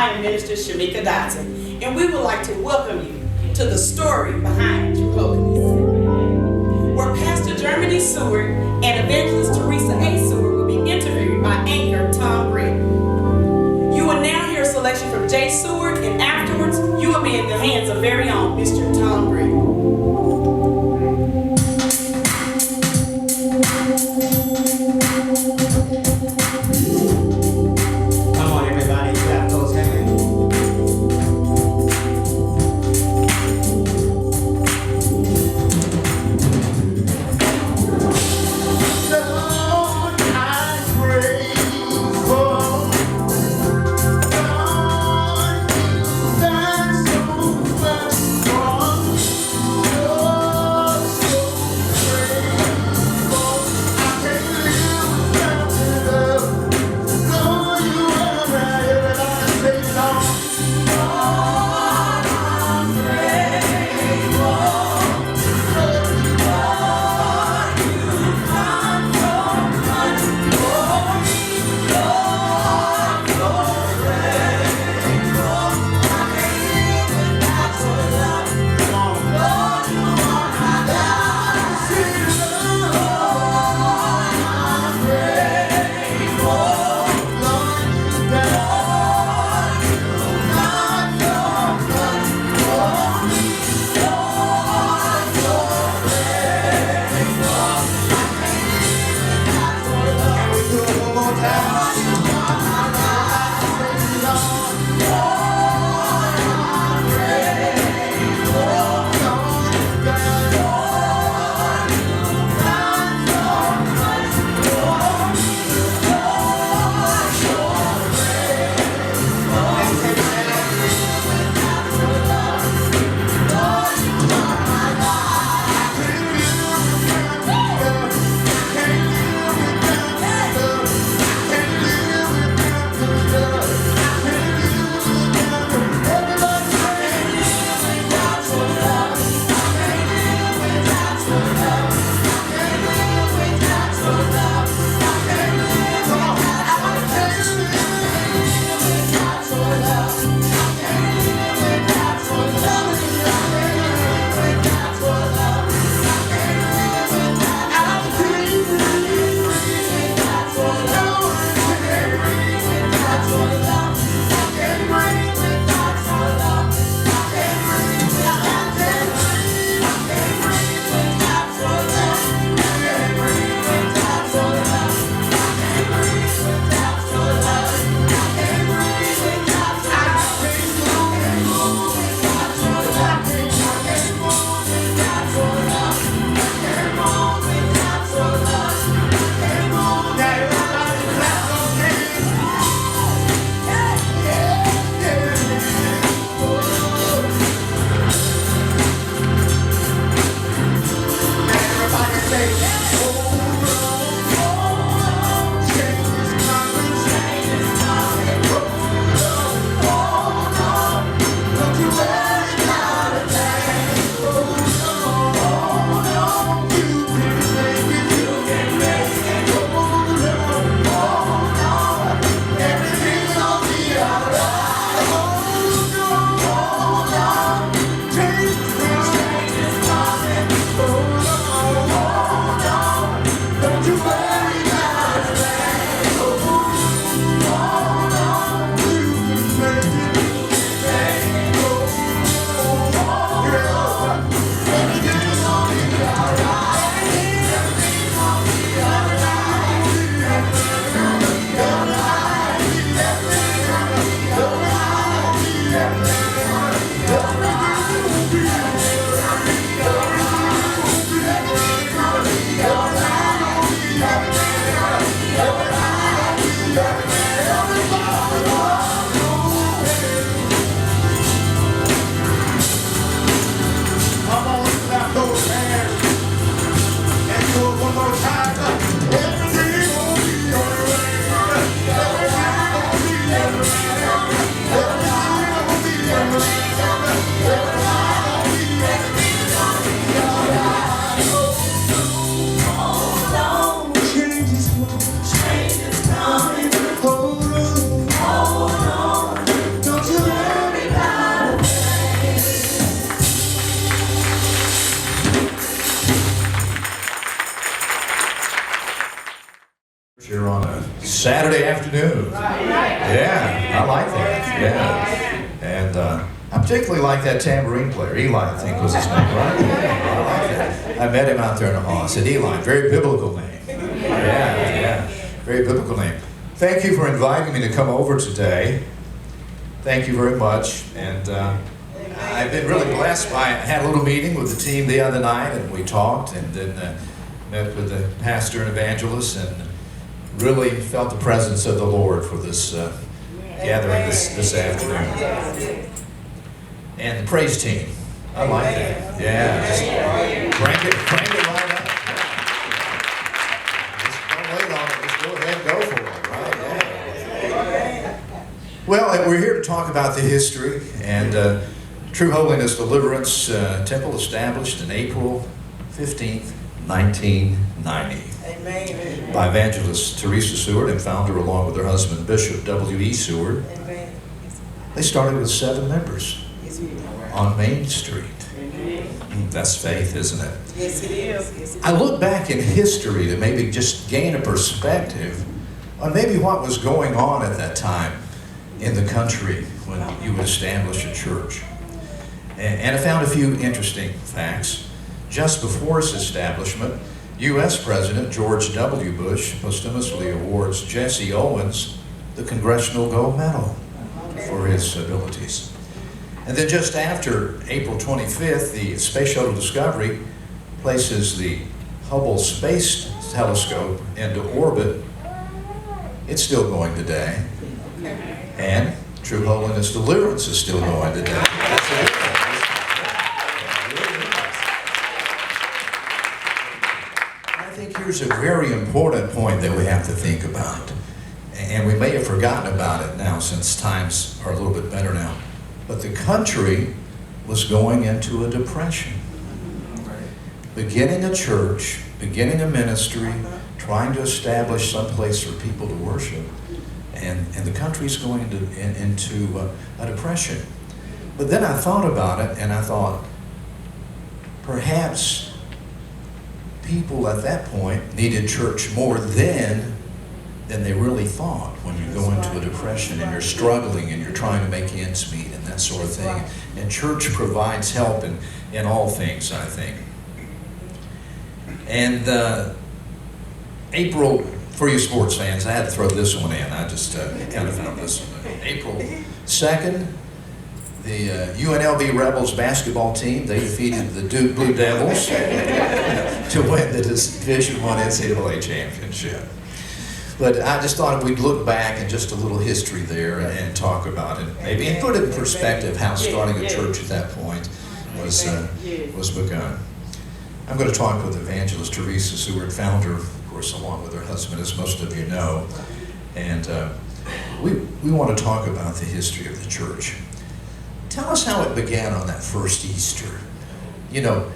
I am Minister Shamika Dodson, and we would like to welcome you to the story behind True Holiness, where Pastor Germany Seward and Evangelist Teresa A. Seward will be interviewed by anchor Tom Britt. You will now hear a selection from J. Seward, and afterwards, you will be in the hands of very own Mr. Tom Britt. Come on, everybody, clap those hands. Lord, I pray for God, you've done so much Here on a Saturday afternoon. Yeah, I like that. Yeah. And I particularly like that tambourine player. Eli, I think was his name, right? Yeah, I like that. I met him out there in the hall. I said, Eli, very biblical name. Yeah, very biblical name. Thank you for inviting me to come over today. Thank you very much. And I've been really blessed by, I had a little meeting with the team the other night, and we talked, and then met with the pastor and evangelist, and really felt the presence of the Lord for this gathering this afternoon. And the praise team, I like that. Yeah, just crank it right up. Just don't wait on it. Just go ahead and go for it, right? Yeah. Well, we're here to talk about the history and True Holiness Deliverance Temple established in April 15th, 1990. Amen. By evangelist Teresa Seward and founder along with her husband Bishop W.E. Seward. Amen. They started with 7 members on Main Street. That's faith, isn't it? Yes, it is. Yes, it I look back in history to maybe just gain a perspective on maybe what was going on at that time in the country when you would establish a church. And I found a few interesting facts. Just before its establishment, U.S. President George W. Bush posthumously awards Jesse Owens the Congressional Gold Medal for his abilities. And then just after April 25th, the Space Shuttle Discovery places the Hubble Space Telescope into orbit. It's still going today. And True Holiness Deliverance is still going today. That's it. Here's a very important point that we have to think about, and we may have forgotten about it now since times are a little bit better now, but the country was going into a depression. Beginning a church, beginning a ministry, trying to establish some place for people to worship, and the country's going into a depression. But then I thought about it, and I thought, perhaps people at that point needed church more then than they really thought when you go into a depression and you're struggling and you're trying to make ends meet and that sort of thing. And church provides help in all things, I think. And April, for you sports fans, I had to throw this one in. I just kind of found this one. April 2nd, the UNLV Rebels basketball team, they defeated the Duke Blue Devils to win the Division I NCAA championship. But I just thought if we'd look back and just a little history there and talk about it, maybe, and put it in perspective how starting a church at that point was begun. I'm going to talk with evangelist Teresa Seward, founder, of course, along with her husband, as most of you know. And we want to talk about the history of the church. Tell us how it began on that first Easter. You know,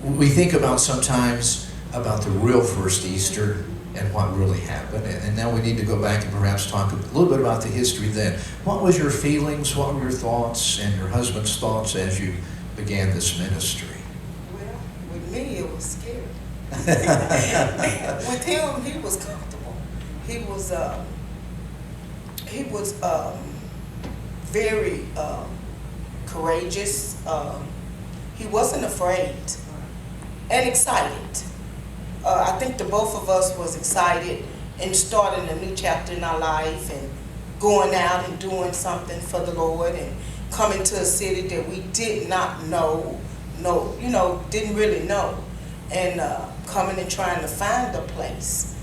we think about sometimes about the real first Easter and what really happened. And now we need to go back and perhaps talk a little bit about the history then. What was your feelings, what were your thoughts and your husband's thoughts as you began this ministry? Well, with me it was scary. With him, he was comfortable. He was very courageous. He wasn't afraid and excited. I think the both of us was excited in starting a new chapter in our life and going out and doing something for the Lord and coming to a city that we did not know, didn't really know, and coming and trying to find a place.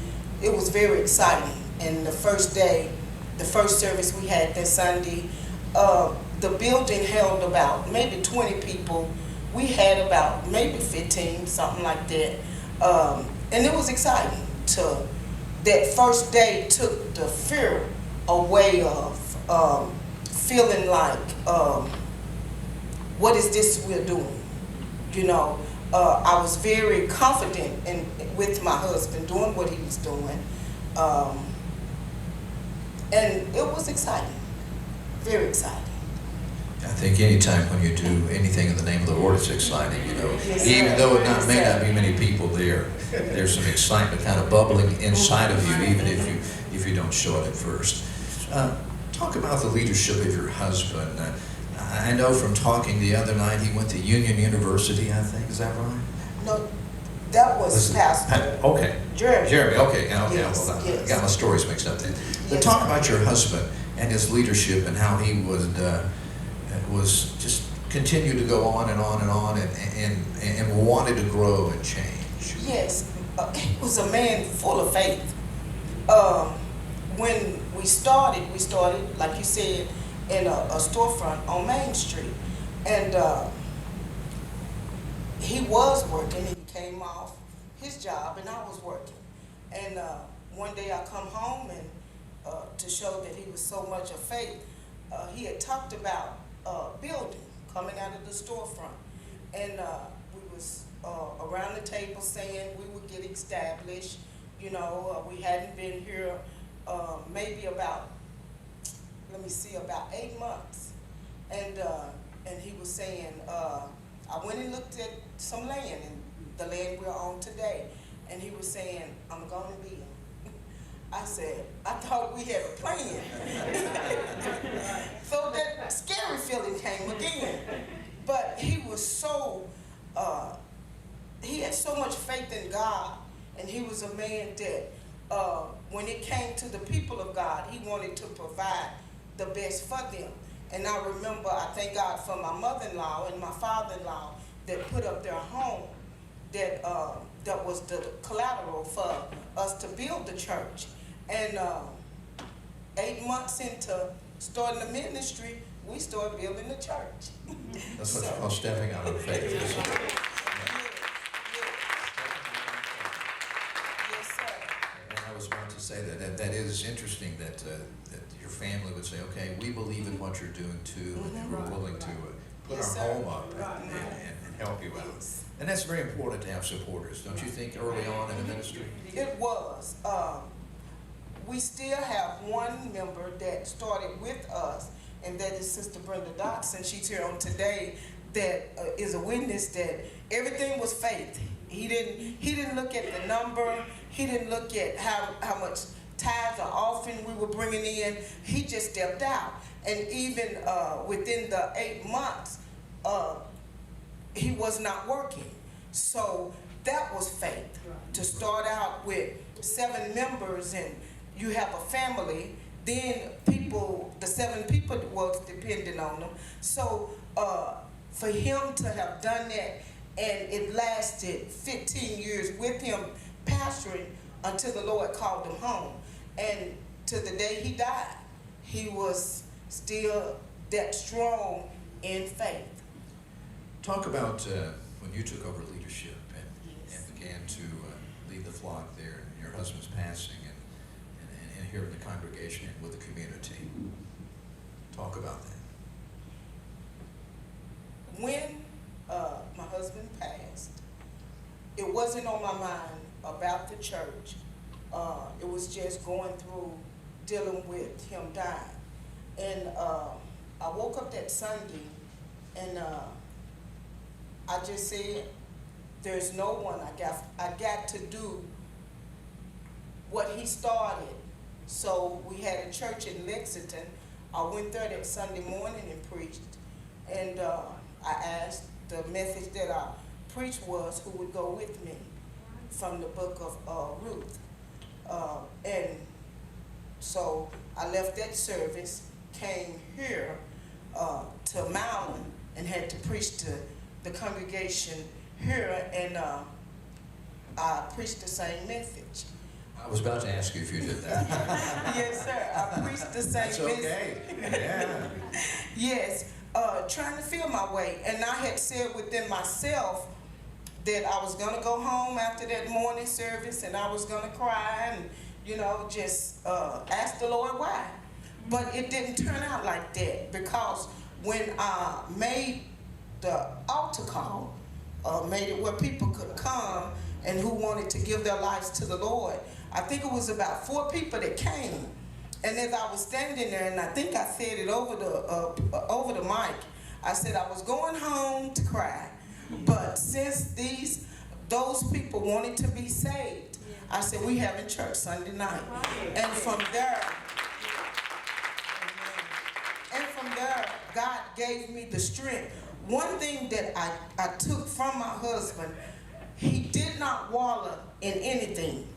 It was very exciting. And the first day, the first service we had that Sunday, the building held about maybe 20 people. We had about maybe 15, something like that. And it was exciting. That first day took the fear away of feeling like, what is this we're doing? I was very confident with my husband doing what he was doing. And it was exciting, very exciting. I think anytime when you do anything in the name of the Lord, it's exciting, you know. Yes, Even sir. though it Yes, may sir. not be many people there, there's some excitement kind of bubbling inside of you, even if you don't show it at first. Talk about the leadership of your husband. I know from talking the other night, he went to Union University, I think. Is that right? No, that was Pastor Okay. Jeremy. Jeremy, okay. Now, Yes, well, I yes. got my stories mixed up then. But Yes, talk sir. about your husband and his leadership and how he was just continued to go on and on and on and wanted to grow and change. Yes, he was a man full of faith. When we started, like you said, in a storefront on Main Street. And he was working, he came off his job and I was working. And one day I come home and to show that he was so much of faith, he had talked about building coming out of the storefront. And we was around the table saying we would get established. You know, we hadn't been here maybe about 8 months. And he was saying, I went and looked at some land, and the land we're on today. And he was saying, I'm going to build. I said, I thought we had a plan. So that scary feeling came again. But he was so, he had so much faith in God, and he was a man that when it came to the people of God, he wanted to provide the best for them. And I remember, I thank God for my mother-in-law and my father-in-law that put up their home, that was the collateral for us to build the church. And 8 months into starting the ministry, we started building the church. That's what you call stepping out of faith. Yes, sir. And I was about to say that is interesting that your family would say, okay, we believe in what you're doing too, and we're willing to put Yes, our sir. home up and help you out. Yes. And that's very important to have supporters, don't you think, early on in the ministry? It was. We still have one member that started with us, and that is Sister Brenda Dotson. She's here on today. That is a witness that everything was faith. He didn't look at the number. He didn't look at how much tithes or offering we were bringing in. He just stepped out, and even within the 8 months, he was not working. So that was faith. To start out with 7 members and you have a family, then the 7 people was depending on them. So for him to have done that, and it lasted 15 years with him pastoring until the Lord called him home. And to the day he died, he was still that strong in faith. Talk about when you took over leadership Yes. and began to lead the flock there, and your husband's passing, and here in the congregation and with the community. Talk about that. When my husband passed, it wasn't on my mind about the church. It was just going through dealing with him dying. And I woke up that Sunday and I just said, there's no one. I got to do what he started. So we had a church in Lexington. I went there that Sunday morning and preached. And I asked, the message that I preached was who would go with me from the book of Ruth. And so I left that service, came here to Milan, and had to preach to the congregation here, and I preached the same message. I was about to ask you if you did that. Yes, sir. I preached the same That's message. okay. Yeah. Yes, trying to feel my way. And I had said within myself that I was going to go home after that morning service and I was going to cry and, just ask the Lord why. But it didn't turn out like that, because when I made the altar call, made it where people could come and who wanted to give their lives to the Lord, I think it was about 4 people that came. And as I was standing there, and I think I said it over the mic, I said I was going home to cry, but since those people wanted to be saved, I said we having church Sunday night, and from there, God gave me the strength. One thing that I took from my husband, he did not wallow in anything.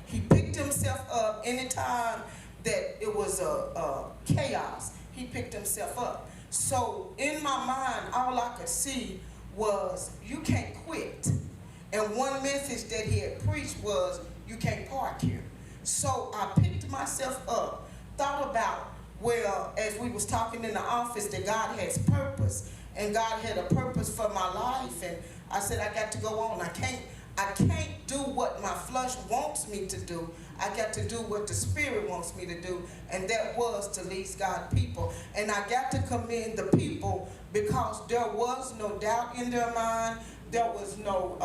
He picked himself up anytime that it was a chaos. He picked himself up. So in my mind, all I could see was, you can't quit. And one message that he had preached was, you can't park here. So I picked myself up, thought about, well, as we was talking in the office, that God has purpose, and God had a purpose for my life, and I said I got to go on. I can't do what my flesh wants me to do. I got to do what the Spirit wants me to do, and that was to lead God's people. And I got to commend the people, because there was no doubt in their mind. There was no,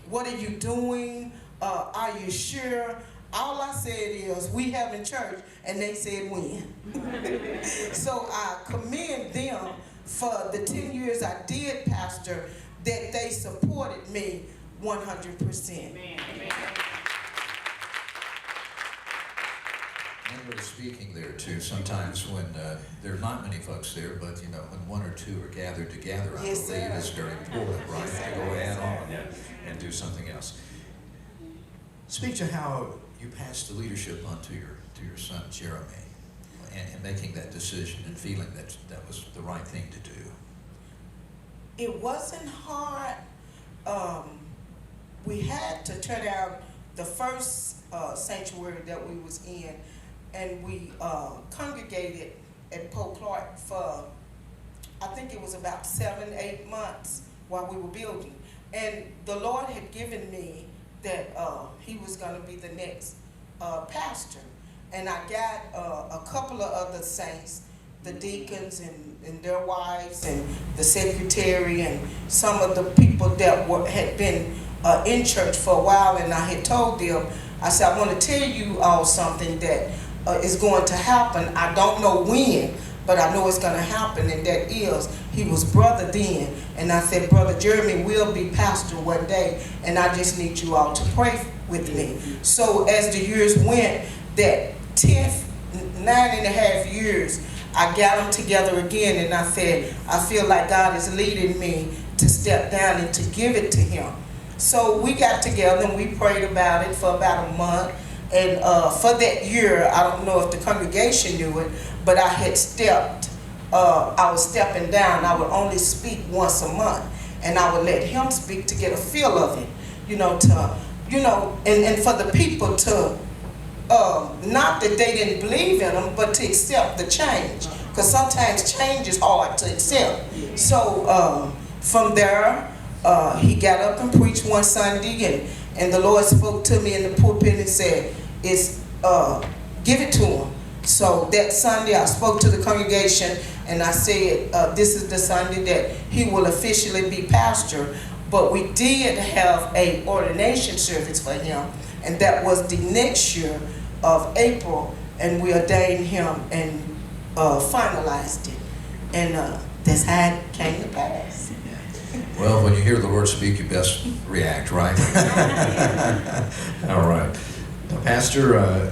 what are you doing? Are you sure? All I said is, we having church, and they said when. So I commend them for the 10 years I did pastor, that they supported me 100%. Amen. And you were speaking there too, sometimes when there are not many folks there, but you know, when one or two are gathered together, I Yes, believe sir. it's very important, right? To go add on and do something else. Speak to how you passed the leadership on to your son Jeremy, and making that decision and feeling that that was the right thing to do. It wasn't hard. We had to turn down the first sanctuary that we was in, and we congregated at Poe Clark for, I think it was about 7-8 months while we were building. And the Lord had given me that he was going to be the next pastor. And I got a couple of other saints, the deacons and their wives, and the secretary, and some of the people that had been in church for a while. And I had told them, I said, I want to tell you all something that is going to happen. I don't know when, but I know it's going to happen, and that is, he was brother then. And I said, Brother Jeremy will be pastor one day, and I just need you all to pray with me. So as the years went, that 9.5 years, I got them together again, and I said, I feel like God is leading me to step down and to give it to him. So we got together and we prayed about it for about a month. And for that year, I don't know if the congregation knew it, but I had I was stepping down. I would only speak once a month, and I would let him speak to get a feel of it, and for the people to, not that they didn't believe in them, but to accept the change, because sometimes change is hard to accept. So from there, he got up and preached one Sunday, and the Lord spoke to me in the pulpit and said, give it to him. So that Sunday I spoke to the congregation, and I said, this is the Sunday that he will officially be pastor. But we did have a ordination service for him, and that was the next year of April, and we ordained him and finalized it. And that's how it came to pass. Well, when you hear the Lord speak, you best react, right? All right. Now, Pastor,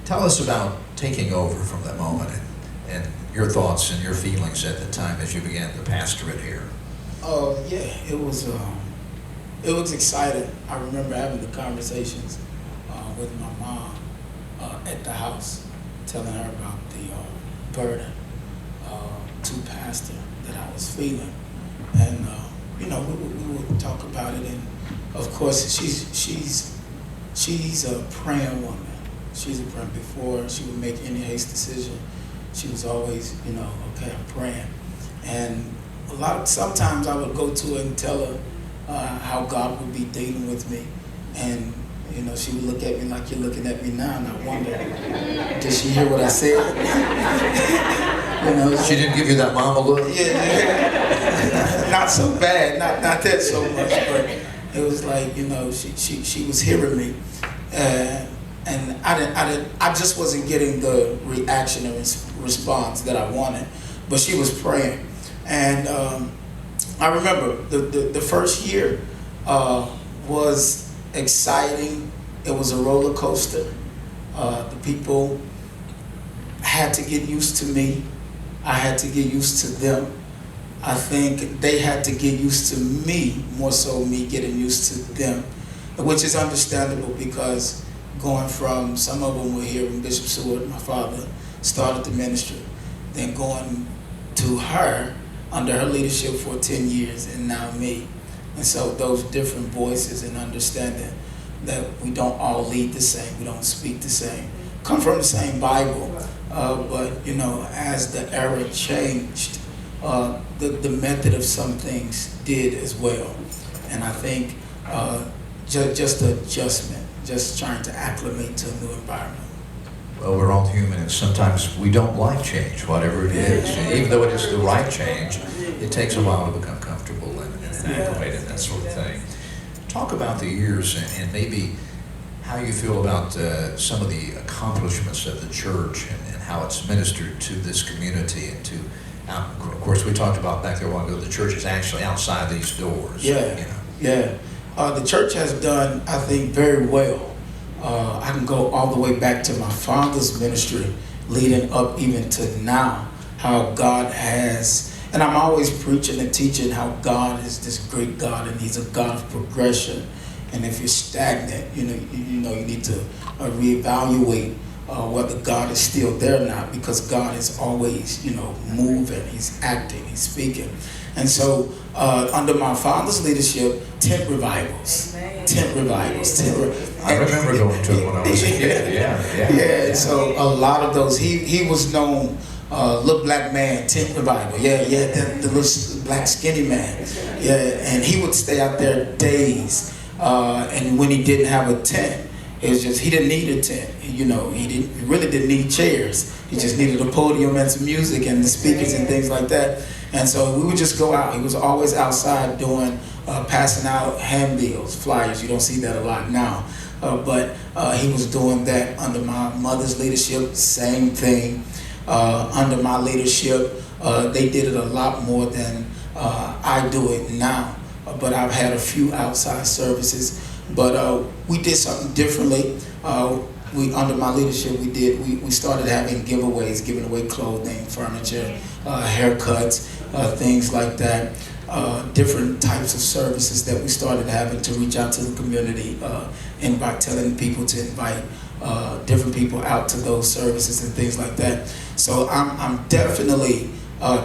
tell us about taking over from that moment, and your thoughts and your feelings at the time as you began the pastorate here. Yeah, it was exciting. I remember having the conversations with my mom at the house, telling her about the burden to pastor that I was feeling, and we would talk about it. And of course, she's a praying woman. She's a praying. Before she would make any hasty decision, she was always, okay, I'm praying. And sometimes I would go to her and tell her how God would be dealing with me, and she would look at me like you're looking at me now, and I wonder, did she hear what I said? She didn't give you that mama look? Yeah. Not so bad, not that so much, but it was like she was hearing me, and I just wasn't getting the reaction and response that I wanted, but she was praying. And I remember the first year was exciting. It was a roller coaster. The people had to get used to me. I had to get used to them. I think they had to get used to me, more so me getting used to them, which is understandable because going from, some of them were here when Bishop Seward, my father, started the ministry, then going to her under her leadership for 10 years, and now me. And so those different voices and understanding that we don't all lead the same, we don't speak the same, come from the same Bible, but you know, as the era changed, the method of some things did as well. And I think just adjustment, just trying to acclimate to a new environment. Well, we're all human, and sometimes we don't like change, whatever it is. And even though it is the right change, it takes a while to become comfortable and acclimated and that sort of thing. Talk about the years and maybe how you feel about some of the accomplishments of the church and how it's ministered to this community and to, of course, we talked about back there a while ago, the church is actually outside these doors. Yeah, you know. yeah. The church has done, I think, very well. I can go all the way back to my father's ministry, leading up even to now, how God has, and I'm always preaching and teaching how God is this great God, and He's a God of progression. And if you're stagnant, you need to reevaluate whether God is still there or not, because God is always, moving, He's acting, He's speaking. And so, under my father's leadership, tent revivals. I remember going to it when I was a kid. Yeah. So a lot of those, he was known, little black man, tent revival. The little black skinny man. Yeah, and he would stay out there days. And when he didn't have a tent, it was just, he didn't need a tent. He really didn't need chairs. He just needed a podium and some music and the speakers and things like that. And so we would just go out. He was always outside doing, passing out handbills, flyers. You don't see that a lot now. But he was doing that under my mother's leadership, same thing. Under my leadership, they did it a lot more than I do it now. But I've had a few outside services. But we did something differently. Under my leadership, we started having giveaways, giving away clothing, furniture, haircuts, things like that. Different types of services that we started having to reach out to the community, and by telling people to invite different people out to those services and things like that. So I'm definitely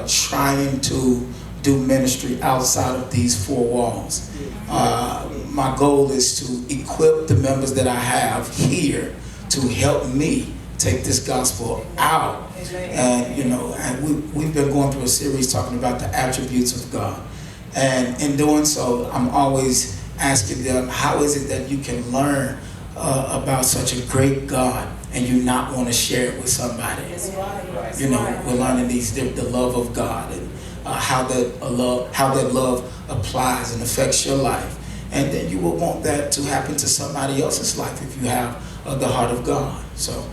trying to do ministry outside of these four walls. My goal is to equip the members that I have here to help me take this gospel out. And we've been going through a series talking about the attributes of God. And in doing so, I'm always asking them, how is it that you can learn about such a great God and you not want to share it with somebody? We're learning the love of God and how that love applies and affects your life. And then you will want that to happen to somebody else's life if you have the heart of God. So,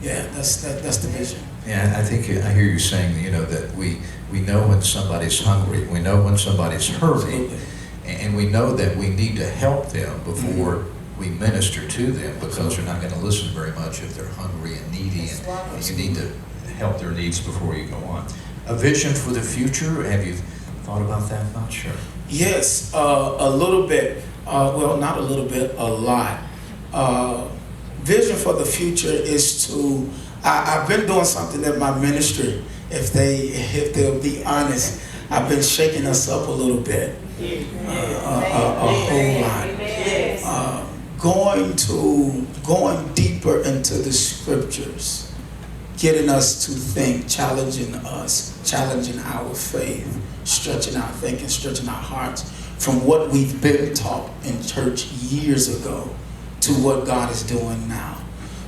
yeah, that's the vision. Yeah, I think I hear you saying, that we know when somebody's hungry, we know when somebody's hurting, and we know that we need to help them before we minister to them, because they're not going to listen very much if they're hungry and needy, and you need to help their needs before you go on. A vision for the future, have you thought about that much? Sure. Yes, a little bit. Well, not a little bit, a lot. Vision for the future is to, I've been doing something in my ministry, if they'll be honest, I've been shaking us up a little bit, a whole lot. Going deeper into the scriptures, getting us to think, challenging our faith, stretching our thinking, stretching our hearts from what we've been taught in church years ago to what God is doing now.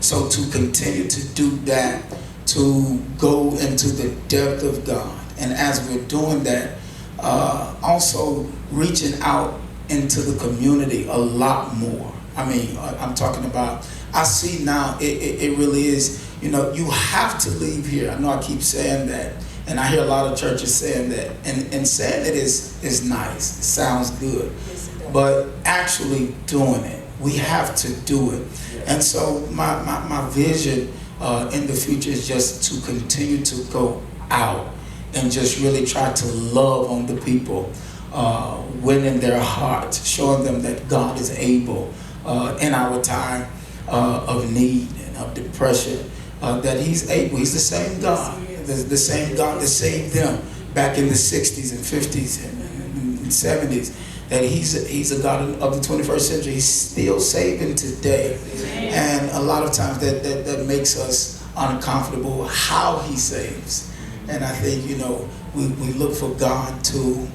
So to continue to do that, to go into the depth of God. And as we're doing that, also reaching out into the community a lot more. I mean, I'm talking about, I see now, it really is, you have to leave here. I know I keep saying that. And I hear a lot of churches saying that, and saying it is nice. It sounds good. But actually doing it, we have to do it. And so my vision in the future is just to continue to go out and just really try to love on the people, winning their hearts, showing them that God is able in our time of need and of depression, that He's able. He's the same God, the same God that saved them back in the 60s and 50s and 70s. That he's a God of the 21st century. He's still saving today. And a lot of times that makes us uncomfortable how He saves. And I think, we look for God to,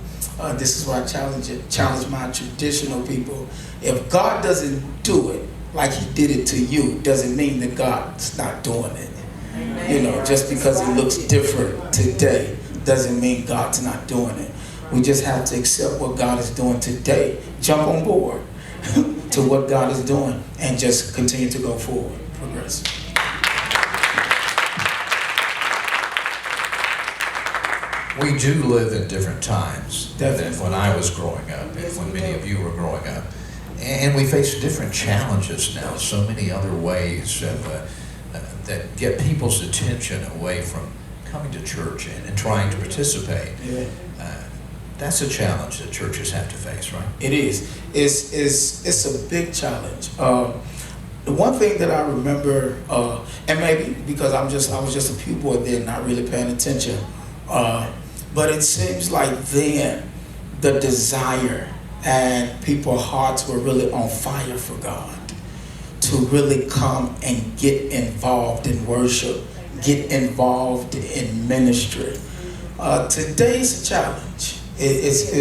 this is why I challenge my traditional people. If God doesn't do it like He did it to you, doesn't mean that God's not doing it. Just because it looks different today doesn't mean God's not doing it. We just have to accept what God is doing today. Jump on board to what God is doing and just continue to go forward, progress. We do live in different times than Definitely. when I was growing up and when many of you were growing up. And we face different challenges now, so many other ways that get people's attention away from coming to church and trying to participate. Yeah. That's a challenge that churches have to face, right? It is. It's a big challenge. The one thing that I remember, and maybe because I was just a pew boy then, not really paying attention, but it seems like then the desire and people's hearts were really on fire for God to really come and get involved in worship, get involved in ministry. Today's a challenge. It's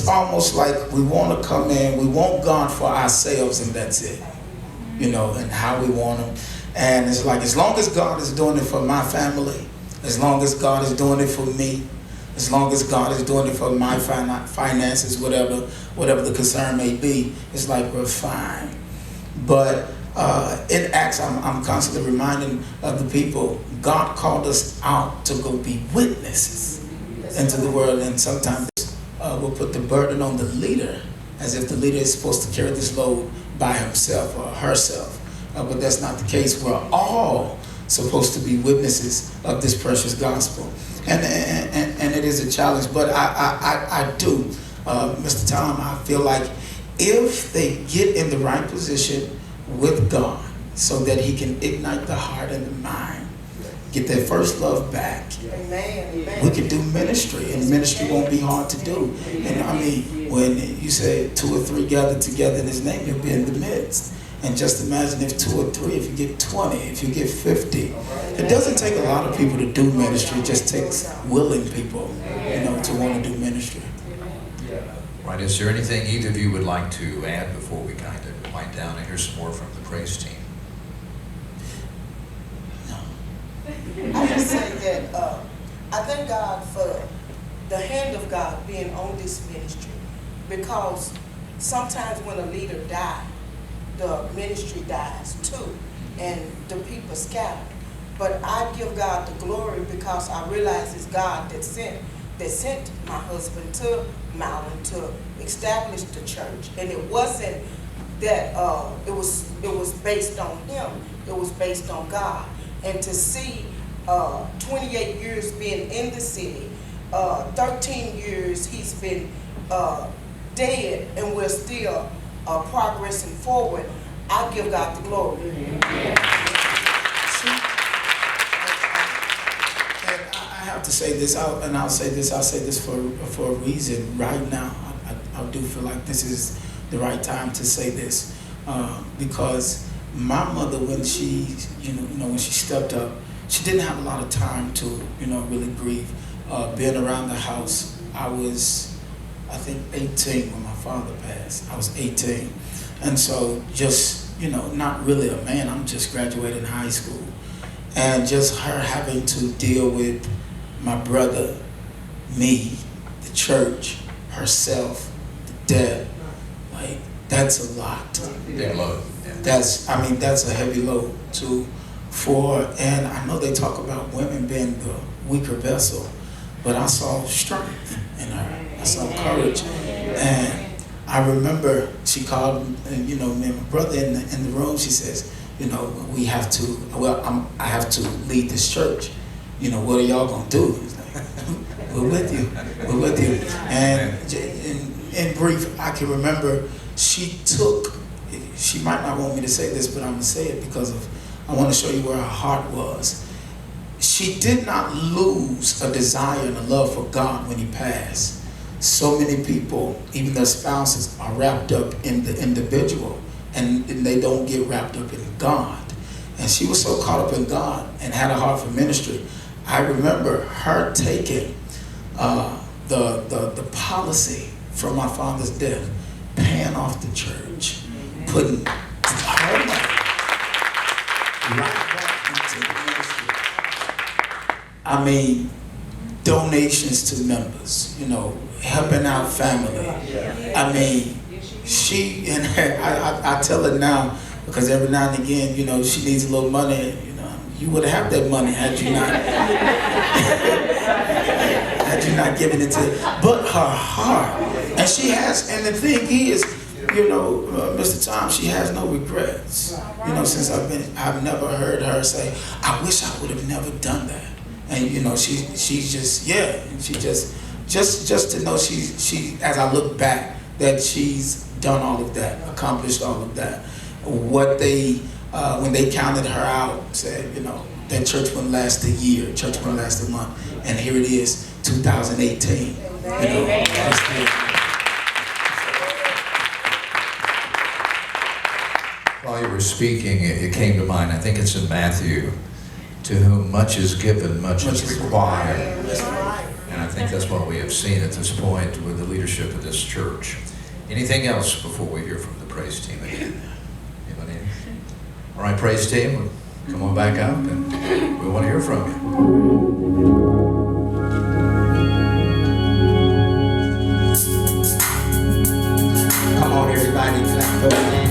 almost like we want to come in, we want God for ourselves, and that's it, and how we want Him. And it's like, as long as God is doing it for my family, as long as God is doing it for me, as long as God is doing it for my finances, whatever the concern may be, it's like we're fine. But in Acts, I'm constantly reminding of the people, God called us out to go be witnesses into the world, and sometimes we'll put the burden on the leader as if the leader is supposed to carry this load by himself or herself. But that's not the case. We're all supposed to be witnesses of this precious gospel. And it is a challenge, but I do, Mr. Tom, I feel like if they get in the right position with God so that He can ignite the heart and the mind, get their first love back, we can do ministry, and ministry won't be hard to do. And I mean, when you say 2 or 3 gather together in His name, He'll be in the midst. And just imagine if 2 or 3, if you get 20, if you get 50. It doesn't take a lot of people to do ministry. It just takes willing people, to want to do ministry. Right. Is there anything either of you would like to add before we kind of wind down and hear some more from the praise team? I just say that I thank God for the hand of God being on this ministry, because sometimes when a leader dies, the ministry dies too, and the people scatter. But I give God the glory because I realize it's God that sent my husband to Milan to establish the church, and it wasn't that it was based on him. It was based on God. And to see 28 years being in the city, 13 years he's been dead, and we're still progressing forward, I give God the glory. And I have to say this, I'll say this for a reason. Right now, I do feel like this is the right time to say this, because my mother, when she, when she stepped up, she didn't have a lot of time to, really grieve. Being around the house, I was, I think, 18 when my father passed. I was 18. And so just, not really a man, I'm just graduating high school. And just her having to deal with my brother, me, the church, herself, the debt, that's a lot. Big load. Yeah. That's a heavy load and I know they talk about women being the weaker vessel, but I saw strength in her. I saw courage. And I remember she called, me and my brother in the room. She says, we have to, I have to lead this church. What are y'all going to do? He's like, we're with you. We're with you. And in brief, I can remember she might not want me to say this, but I'm going to say it because I want to show you where her heart was. She did not lose a desire and a love for God when he passed. So many people, even their spouses, are wrapped up in the individual, and they don't get wrapped up in God. And she was so caught up in God and had a heart for ministry. I remember her taking the policy from my father's death, paying off the church, putting her money right back into the ministry. I mean, donations to members, helping out family. I mean, she and her, I tell her now, because every now and again, she needs a little money. You would have that money had you not given it to her. But her heart, and she has, and the thing is, Mr. Tom, she has no regrets. Since I've never heard her say, I wish I would have never done that. And she's just, and she just to know she as I look back, that she's done all of that, accomplished all of that. What they when they counted her out, said, that church wouldn't last a year, church wouldn't last a month, and here it is, 2018. While you were speaking, it came to mind, I think it's in Matthew, to whom much is given, much is required. And I think that's what we have seen at this point with the leadership of this church. Anything else before we hear from the praise team again? Anybody? All right, praise team, come on back up, and we want to hear from you. Come on, everybody, clap those hands.